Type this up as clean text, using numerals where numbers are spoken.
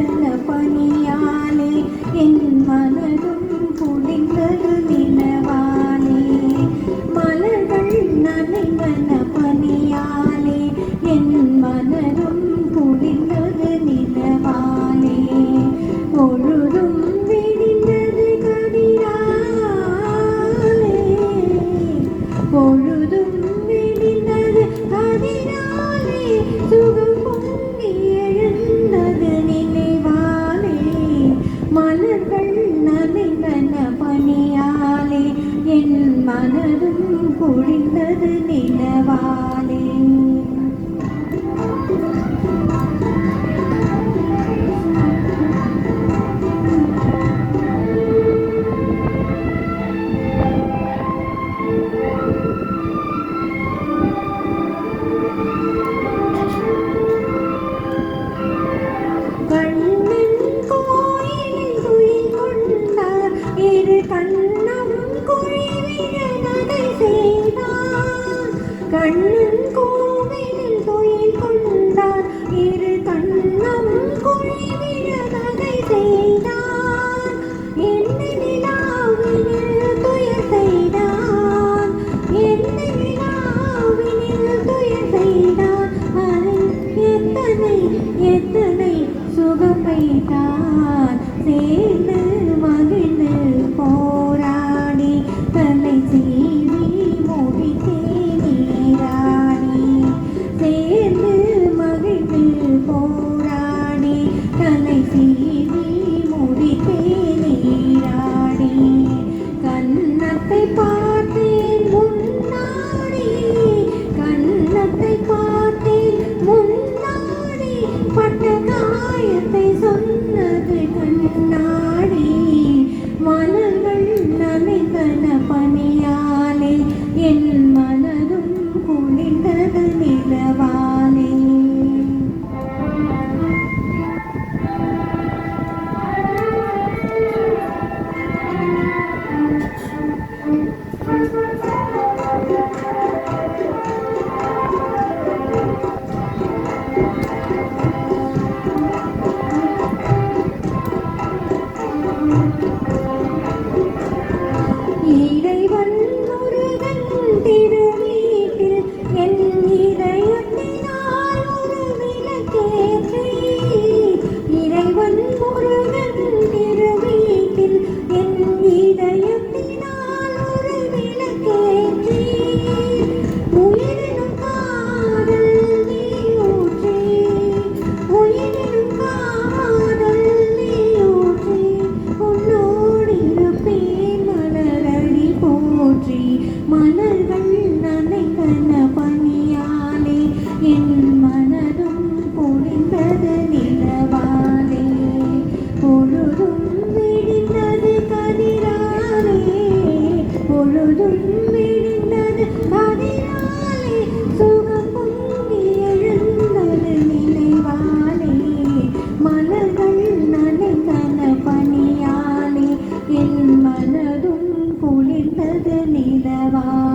நனைந்தன பனியாலே என் மனதும் குளிர்ந்தது நிலவாலே. மலர்கள் நனைந்தன பனியாலே என் மனதும் குளிர்ந்தது நிலவாலே. பொழுதும் விடிந்தது கதிராலே, பொழுதும் விடிந்தது கதிராலே. சுகம் பொங்கி எழுந்தது நினைவாலே. மலர்கள் நனைந்தன பனியாலே என் மனதும் குளிர்ந்தது நிலவாலே. கண்ணன் கோயிலில் துயில் கொண்டார், இரு கண்ணம் குழிவிழ நகை செய்தார். கண்ணன் கோவிலில் துயில் கொண்டார், இரு கண்ணம் குழிவிழ நகை செய்தார். என்னை நிலாவினில் துயர் செய்தார், என்னை நிலாவினில் துயர் செய்தார். எத்தனை எத்தனை சுகம் வைத்தார், சேர்ந்து மகிழ்ந்து போராடி தன்னை சீவி முடித்தே நீராடி. சேர்ந்து மகிழ்ந்து போராடி தன்னை சீவி முடித்தே நீராடி. கன்னத்தை பார்த்தேன் முன்னாடி, கன்னத்தை பார்த்தேன் முன்னாடி. பட்ட காயத்தை சொன்னது கண்ணாடி. மலர்கள் நனைந்தன பனியாலே என் மனதும் குளிர்ந்தது நிலவாலே. இறைவன் முருகன் திருவீட்டில் என் இதயத்தினால் ஒரு விளக்கேற்றி. இறைவன் முருகன் திருவீட்டில் என் இதயத்தினால் ஒரு விளக்கேற்றி. உயிரினும் காதல் நீ ஊற்றி, உயிரினும் காதல் நீ ஊற்றி. உன்னோடு இருப்பேன் மலரடி போற்றி. மலர்கள் நனைந்தன பனியாலே என் மனதும் பொழிந்தது நிலவாலே. பொழுதும் விடிந்தது கதிராலே, பொழுதும் விடிந்தது கதிராலே. சுகம் பொங்கி எழுந்தது நினைவாலே. மலர்கள் நனைந்தன பனியாலே என் மனதும் குளிர்ந்தது நிலவாலே.